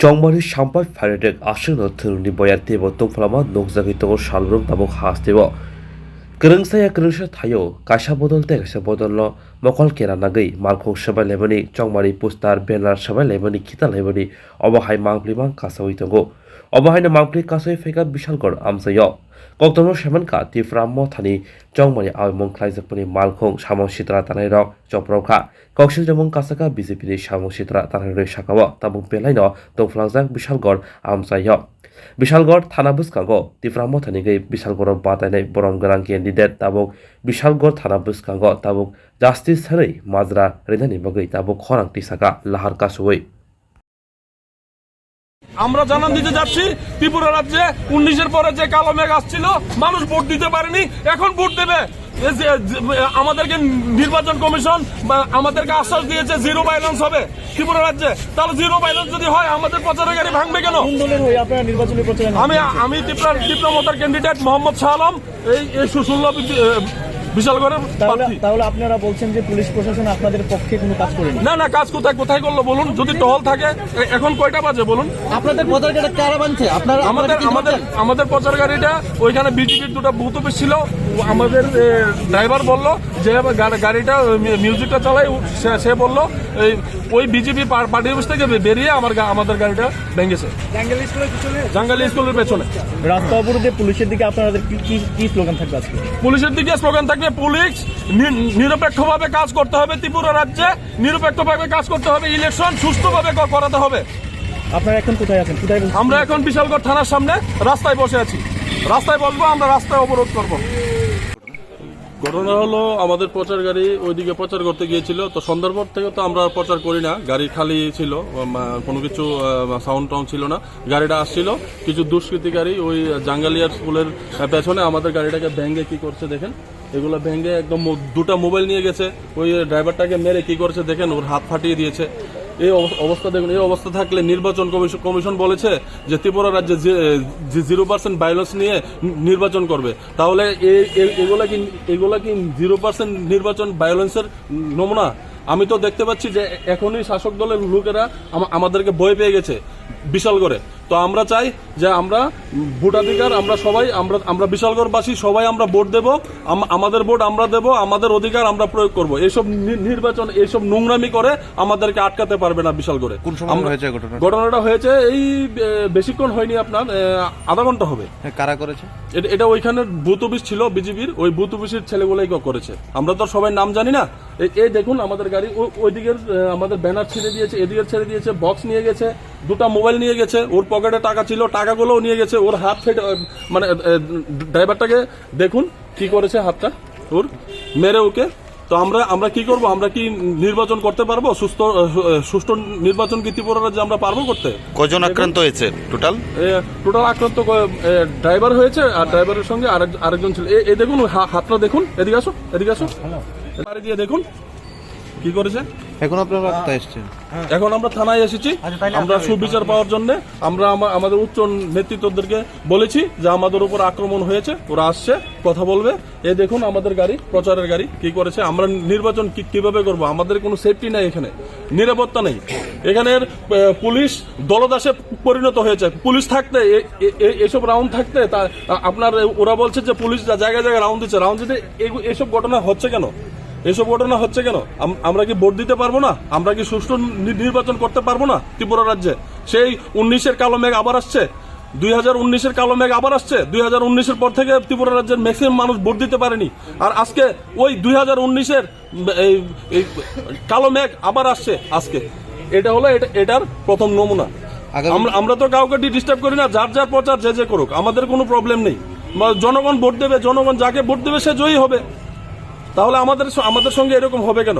정말이 샴pai 파레덱 아시너 트르니 보야티보 똥플라마 녹자기토고 살룸 다복 하스티보 그릉사야 그릉사 타요 가샤 보돌 때 가샤 보돌로 মকল কেরা নাগৈ মালখং সবাই লেবনি চংমারি poster banner সবাই লেবনি খিতা লেবনি অবহাই মাংপ্লিমাং কাসাউই তঙ্গো অবহাইনা মাংপ্লি কাসাই ফেকা বিশালগড় আমসায় কক্তম সেমানকা তিফ্রাম থানি চংমারি আইমং খ্লাইজাকপনি মালখং সামং সিত্রা তানাই রক চপ্রখা কক্সিল জমং কাসাকা বিজেপিনি সামং সিত্রা তানাই রই সাকাও তাবুং বেলাইন দংফ্লাংজাক বিশালগড় আমসায় বিশালগড় থানা বুসকাঙ্গো তিফ্রাম থানিগৈ বিশালগড় বাতাইনাই বরম গোনাং ক্যান্ডিডেট তাবুক বিশালগড় থানা বুসকাঙ্গো তাবুক জাস্টিস সাरै মাজরা রেদানি বগৈ তাবুক খরাং টিসাকা লাহার কাসুই আমরা জানান দিতে যাচ্ছি ত্রিপুরা রাজ্যে 19-এর পরে যে কালো মেঘ আসছিল মানুষ ভোট দিতে পারেনি এখন ভোট দেবে আমাদেরকে নির্বাচন কমিশন আমাদেরকে আশ্বাস দিয়েছে জিরো ভায়োলেন্স হবে ত্রিপুরা রাজ্যে তাহলে জিরো ভায়োলেন্স যদি হয় আমাদের প্রচারের গাড়ি ভাঙবে কেন আমি ত্রিপুরা ক্যান্ডিডেট মোহাম্মদ শাহ আলম এই সুষুল্ল বিশালগড়ের তাহলে আপনারা বলছেন যে পুলিশ প্রশাসন আপনাদের পক্ষে কোনো কাজ করেনি না কাজ কোথায় করলো বলুন যদি টহল থাকে এখন কয়টা বাজে বলুন আপনাদের প্রচার গাড়ি কারা বানছে আপনারা আমাদের প্রচার গাড়িটা ওইখানে বিজেপির দুটো বুথ অফিস ছিল আমাদের ড্রাইভার বললো যে গাড়িটা মিউজিকটা চালাই সে বললো ওই বিজেপি পার্টি অফিস থেকে বেরিয়ে আমাদের গাড়িটা ভেঙেছে জাঙ্গালি স্কুলের পেছনে রাস্তা অবরোধে পুলিশের দিকে আপনাদের কি স্লোগান থাকবে আজকে পুলিশের দিকে স্লোগান থাকবে পুলিশ নিরপেক্ষভাবে কাজ করতে হবে ত্রিপুরা রাজ্যে নিরপেক্ষভাবে কাজ করতে হবে ইলেকশন সুষ্ঠুভাবে করাতে হবে আপনারা এখন কোথায় আছেন আমরা এখন বিশালগড় থানার সামনে রাস্তায় বসে আছি রাস্তায় বসবো আমরা রাস্তায় অবরোধ করবো ঘটনা হলো আমাদের প্রচার গাড়ি ওইদিকে প্রচার করতে গিয়েছিল তো সন্ধ্যার পর থেকে তো আমরা প্রচার করি না গাড়ি খালি ছিল কোনো কিছু সাউন্ড টাউন ছিল না গাড়িটা আসছিল কিছু দুষ্কৃতিকারী ওই জাঙ্গালিয়ার স্কুলের পেছনে আমাদের গাড়িটাকে ভেঙে কি করছে দেখেন এগুলো ভেঙে একদম দুটা মোবাইল নিয়ে গেছে ওই ড্রাইভারটাকে মেরে কি করছে দেখেন ওর হাত ফাটিয়ে দিয়েছে এই অবস্থা দেখুন এই অবস্থা থাকলে নির্বাচন কমিশন বলেছে যে ত্রিপুরা রাজ্যে 0% ভায়োলেন্স নিয়ে নির্বাচন করবে তাহলে এগুলা কি 0% নির্বাচন ভায়োলেন্সের নমুনা আমি তো দেখতে পাচ্ছি যে এখনই শাসক দলের লোকেরা আমাদেরকে ভয় পেয়ে গেছে বিশালগড়ে তো আমরা চাই যে আমরা ভোটাধিকার আমরা সবাই আমরা বিশালগড়বাসী সবাই আমরা ভোট দেব আমাদের ভোট আমরা দেব আমাদের অধিকার আমরা প্রয়োগ করব এইসব নির্বাচন এইসব নোংরামি করে আমাদেরকে আটকাতে পারবে না বিশালগড়ে ঘটনাটা হয়েছে এই বেশিক্ষণ হয়নি আপনার আধা ঘন্টা হবে কারা করেছে এটা ওইখানে বুথ অফিস ছিল বিজেপির ওই বুথ অফিসের ছেলেগুলোই করেছে আমরা তো সবাই নাম জানি না এই দেখুন আমাদের গাড়ি ওইদিকের আমাদের ব্যানার ছেড়ে দিয়েছে এদিকের ছেড়ে দিয়েছে বক্স নিয়ে গেছে দুটা মোবাইল নিয়ে গেছে ওর পকেটে টাকা ছিল টাকাগুলোও নিয়ে গেছে ওর হাত ফেটে মানে ড্রাইভারটাকে দেখুন কি করেছে হাতটা ওর মেরে ওকে তো আমরা কি করব আমরা কি নির্বাচন করতে পারবো সুষ্ঠু নির্বাচন কি ত্রিপুরা রাজ্যে আমরা পারবো করতে কজন আক্রান্ত হয়েছে টোটাল আক্রান্ত ড্রাইভার হয়েছে আর ড্রাইভারের সঙ্গে আরেকজন ছিল এই দেখুন হাতটা দেখুন এদিকে আসো বাড়ি দিয়ে দেখুন কি করেছে এখন আপনারা কোথায় এসেছেন এখন আমরা থানায় এসেছি আমরা সুবিচার পাওয়ার জন্য আমরা আমাদের উচ্চ নেতৃত্বদেরকে বলেছি যে আমাদের উপর আক্রমণ হয়েছে ওরা আসছে কথা বলবে এই দেখুন আমাদের গাড়ি প্রচারের গাড়ি কি করেছে আমরা নির্বাচন কিভাবে করব আমাদের কোনো সেফটি নাই এখানে নিরাপত্তা নেই এখানের পুলিশ দলদাসে পরিণত হয়েছে পুলিশ থাকতে এসব রাউন্ড থাকতে আপনার ওরা বলছে যে পুলিশ জায়গায় রাউন্ড দিতে এসব ঘটনা হচ্ছে কেন আমরা কি ভোট দিতে পারবো না আমরা কি সুষ্ঠু নির্বাচন করতে পারবো না ত্রিপুরা রাজ্যে সেই 19-এর কালো মেঘ আবার আসছে 2019-এর কালো মেঘ আবার আসছে 2019-এর পর থেকে ত্রিপুরা রাজ্যের ম্যাক্সিমাম মানুষ ভোট দিতে পারেনি আর আজকে ওই 2019-এর কালো মেঘ আবার আসছে আজকে এটা হলো এটার প্রথম নমুনা আমরা তো কাউকে ডিস্টার্ব করি না যার প্রচার যে করুক আমাদের কোনো প্রবলেম নেই জনগণ ভোট দেবে জনগণ যাকে ভোট দেবে সে জয়ী হবে তাহলে আমাদের সঙ্গে এরকম হবে কেন